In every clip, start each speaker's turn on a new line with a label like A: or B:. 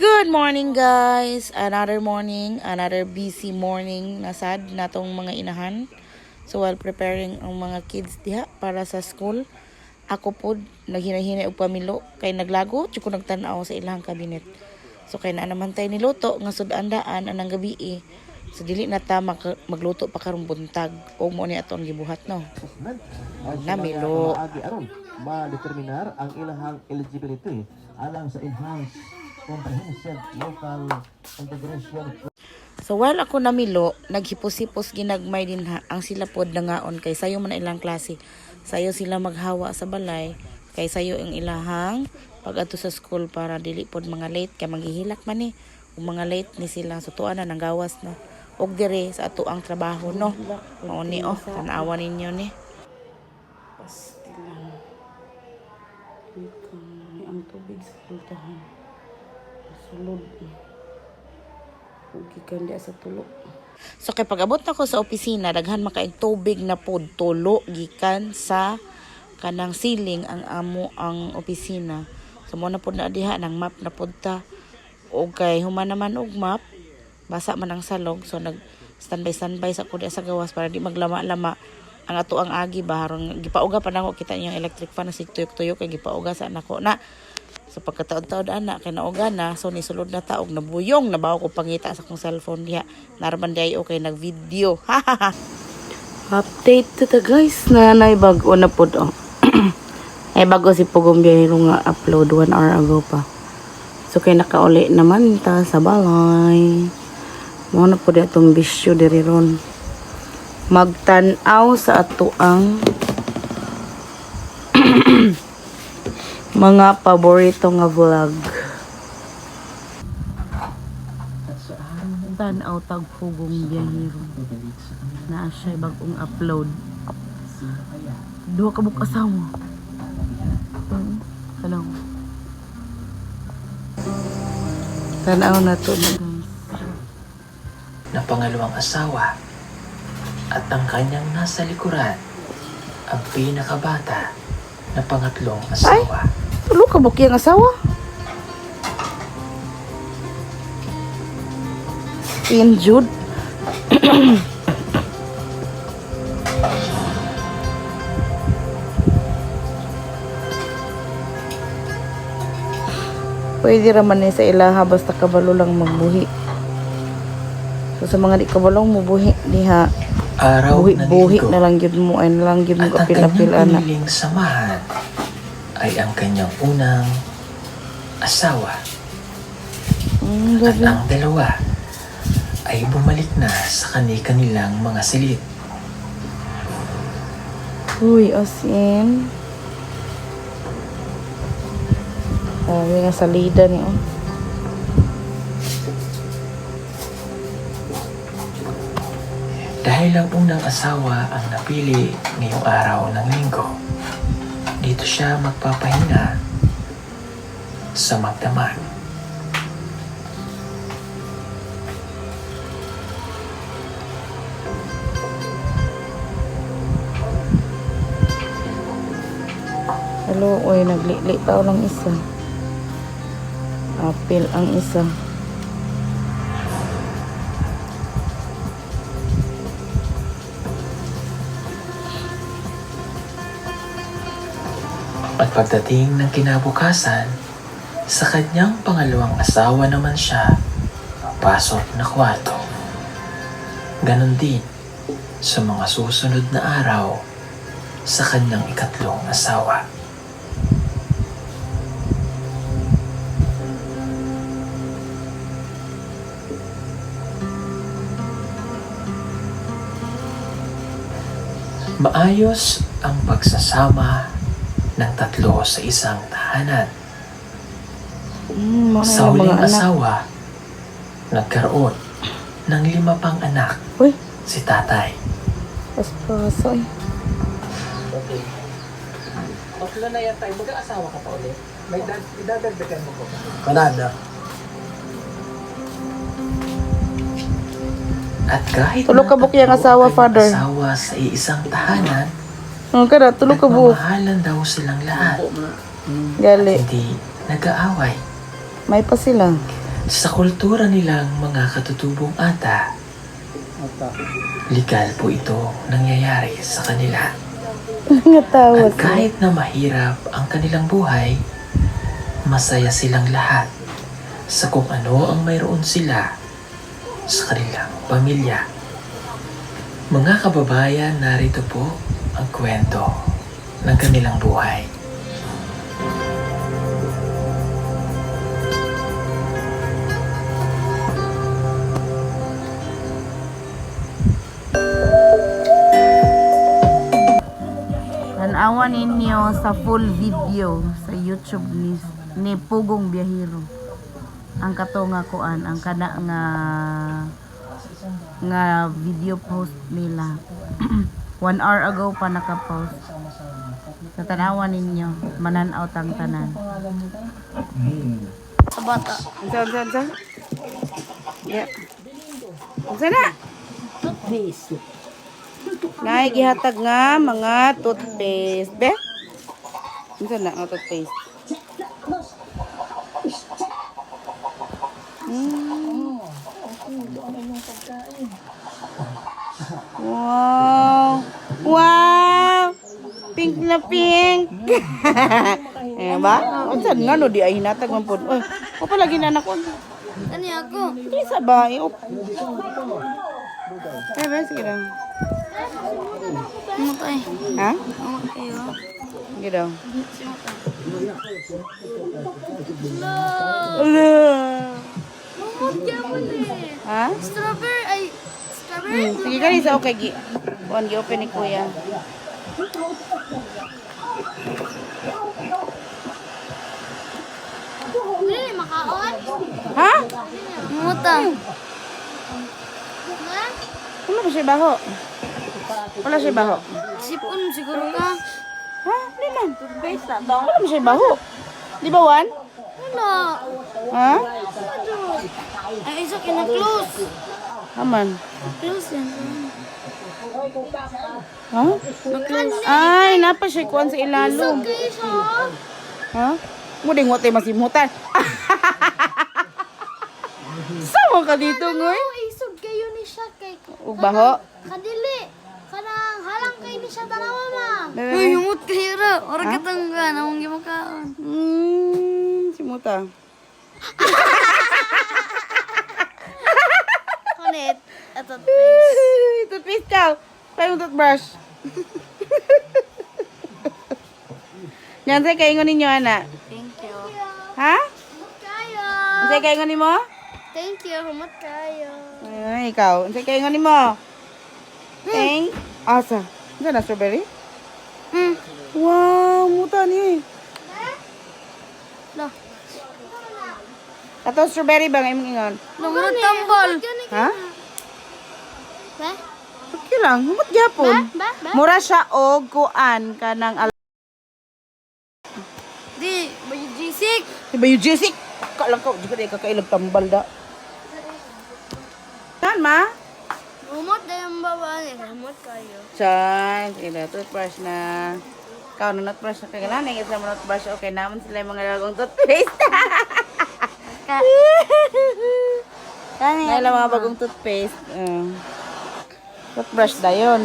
A: Good morning guys! Another morning, another busy morning nasad natong mga inahan. So while preparing ang mga kids diha para sa school, ako po naghinahinay og pamilo kay naglago ko nagtan-aw sa ilang kabinet. So kay na naman tayo niluto nga sud-andaan anang gabi eh. So dili na ta magluto pa karong buntag o mo ni aton gibuhat no. Namilo.
B: Ma-determinar ang ilahang eligibility alang sa enhanced comprehensive local integration.
A: So while ako namilo, naghipos-hipos ginagmay din ha, ang sila pod nangaon kay sayo man ilang klase. Sayo sila maghawa sa balay, kay sayo ang ilahang pag-adto sa school para dili pod mga late kay maghihilak man ni. Kung mga late ni sila so tuan na nang gawas na. Og dire sa ato ang trabaho no. Mao ni tan-awan ninyo ni. Pastilan. Ang tubig sa pultahan. Sulod. Gikan dia sa tulo. So kay pag-abot nako sa opisina daghan makaig tubig na pod tulo gikan sa kanang ceiling ang amo ang opisina. So mo na pod na diha nang map na pod ta. Og kay human naman og map basa man ang salog so nag standby sa kuya sa gawas para di maglama-lama ang ato ang agi ba harong gipauga pa nako kita niyo electric fan na sigtuyok-tuyok kay gipauga sa nako na. So pagkataon-taon ana kay naoga na so nisulod na taog nabuyong nabaw ko pangita sa akong cellphone diha narman day okay nag-video. Update to the guys na naibag-o na pod ay bago si Pugong Biyahero nga upload 1 hour ago pa. So kay nakauli naman ta sa balay. Mo na pod atong bisyo diri ron. Magtan-aw sa ato ang mga paborito nga vlog. Tan-aw tag Pugong Biyahero. Naa siya bagong upload. Duha ka buk asawa. Hello. Tan-aw na to na guys.
C: Na pangalawang asawa at ang kanyang nasa likuran ang pinakabata na pangatlong asawa.
A: Tulo ka buk yung asawa? Ian Jude. Pwede raman ni sa ilaha basta kabalo lang magbuhi. So sa mga di kabalong mubuhi diha
C: Araw na
A: buhi
C: linggo
A: na lang gyud mo ay na lang gyud mo
C: at ang
A: kapil-apil
C: kanyang
A: ana.
C: piniling samahan ay ang kanyang unang asawa. At
A: Gabi.
C: ang dalawa ay bumalik na sa kanilang mga silid.
A: Uy, asin. Sabi nga salida ni
C: Dahil ang unang asawa ang napili ngayong araw ng linggo, dito siya magpapahinga sa magdamag.
A: Hello, oy naglitaw lang isa. Apil ang isa.
C: At pagdating ng kinabukasan, sa kanyang pangalawang asawa naman siya pasok na kwarto. Ganon din sa mga susunod na araw sa kanyang ikatlong asawa. Maayos ang pagsasama ng tatlo sa isang tahanan. Sa huling asawa, nagkaroon ng 5 pang anak.
A: Uy,
C: Si tatay.
A: paspasoy.
C: Okay. Tatlo na yan tayo. Mag-aasawa ka pa ulit. May idadagdagan mo ko.
B: Kanada.
C: At kahit
A: Tulog ka buk yung asawa, father.
C: asawa sa iisang tahanan,
A: Ang kada tulog ka buk.
C: nagmamahalan daw silang lahat.
A: Gali.
C: Hindi nag-aaway.
A: May pa sila.
C: Sa kultura nilang mga katutubong ata, legal po ito nangyayari sa kanila. At kahit na mahirap ang kanilang buhay, masaya silang lahat sa kung ano ang mayroon sila sa kanilang pamilya. Mga kababayan, narito po ang kwento ng kanilang buhay.
A: Tanawa ninyo sa full video sa YouTube ni Pugong Biyahero. Ang kato nga kuan, ang kana nga video post nila. 1 hour ago pa naka-post. Sa tanawa ninyo, mananaw tang tanan. Sa bata. Unsa? Yep. Unsa na? Ngay gihatag nga mga toothpaste, be? Unsa na ang toothpaste? Wow! Wow! Pink na pink! Eh ba? Unsa nga no di ay hinatag man pud. Oy, o pala ginanak ko.
D: Ano ako?
A: Isa ba? Eh, ba sige lang.
D: Ano tayo?
A: Ha?
D: Ano kayo?
A: Sige daw.
D: Mamot ka mo na eh.
A: Ha?
D: Strawberry ay... Strawberry?
A: Sige ka sa okay gi. Kuan gi open ni kuya.
D: Hindi, makaon.
A: Ha?
D: Mamot ah. Ha?
A: Ano ba siya baho? Wala siya baho.
D: Sipon siguro ka.
A: Ha? Hindi man. Toothpaste na daw. Wala ba siya baho? Di ba, Juan?
D: Wala.
A: Ha?
D: Ay, isa kina-close.
A: Aman.
D: Close yan.
A: Ha?
D: Na-close.
A: Ay, napa siya kuan sa ilalom.
D: Okay siya.
A: Ha? Muding mo tayo masimutan. Sama ka dito, ngoy?
D: Ano, isog kayo ni siya kay...
A: Ug baho?
D: Kadili. Kanang halang kayo ni siya tanawa ma.
A: Bebe.
D: Uy, humot kayo ra. Ora katangga. Namang gimakaon.
A: Simuta.
D: Konit. Ato face.
A: Toothpaste ka. Tayo yung toothbrush. Yan, sa'yo kaingon ninyo, anak.
D: Thank you.
A: Ha?
D: Humot kayo.
A: Sa'yo kaingon ni mo?
D: Thank you. Humot kayo.
A: Ay, ikaw. Sa'yo kaingon ni mo? Thank. Asa? Ano na, strawberry? Wow, muta ni.
D: Lah.
A: Ato strawberry ba ngayon ingon?
D: Lumurot tambol.
A: Ha?
D: Ba?
A: Okay lang, humot gyapon.
D: Ba?
A: Mura siya og kuan kanang
D: Di. Bayo jisik.
A: Diba yung Jessic? Kalang ka, di ka di kakailag tambal da. Saan ma?
D: Humot na yung baba niya. Humot kayo.
A: Chan, ila toothbrush na. Ikaw na toothbrush na kailangan. Yung isa mo toothbrush, okay naman sila yung mga lagong toothpaste. Ngayon mga bagong toothpaste. Toothbrush na yun.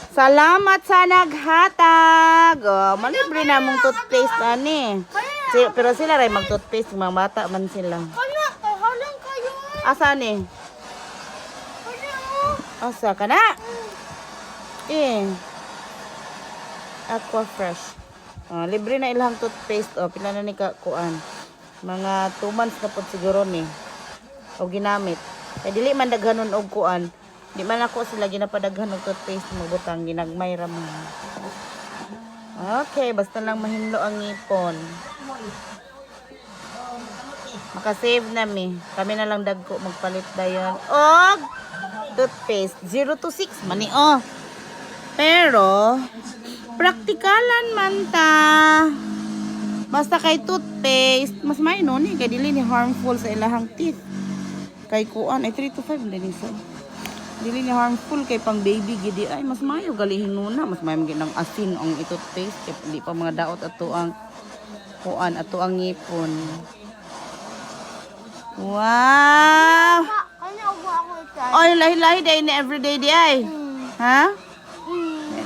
A: Salamat sa naghatag. Oh, malibre na mong toothpaste ani. Pero sila rin mag-toothpaste. Mga bata man sila.
D: Kanya, halang kayo.
A: Asa ni? Asa ka na? Aqua Fresh. Libre na ilang toothpaste. Pila na ni kuan. Mga 2 months na po siguro ni. O ginamit. Dili man daghanon og kuan. Di man ako sila ginapadaghan og toothpaste mo butang ginagmay ra man. Okay, basta lang mahinlo ang ngipon. Makasave na mi. Kami na lang dagko magpalit dayon. Og toothpaste 0 to 6 mani Pero praktikalan man ta. Basta kay toothpaste, mas may no ni kay dili ni harmful sa ilahang teeth. Kay kuan ay 3 to 5 din isa. Dili ni harmful kay pang baby gidi ay mas mayo galihin nuna, mas mayo ginang asin ang toothpaste kay di pa mga daot ato ang kuan ato ang ngipon. Wow!
D: Kanya ubo ako ito.
A: Oy, lahi-lahi day ni everyday di ay. Ha?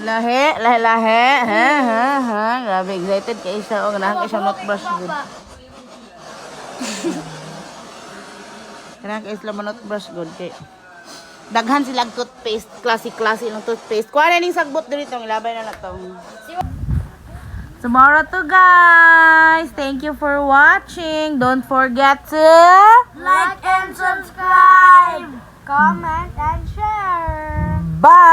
A: Lahi, lahi-lahi. Ha. Grabe, excited kay isa. O, ganahan kay siya not brush good. Ganahan kay sila not brush good. Kay daghan silang toothpaste. Klase-klase ng toothpaste. Kuha na ning sagbot dito. Ilabay na na to. Tomorrow to guys. Thank you for watching. Don't forget to
D: Like and subscribe. Comment and share.
A: bye.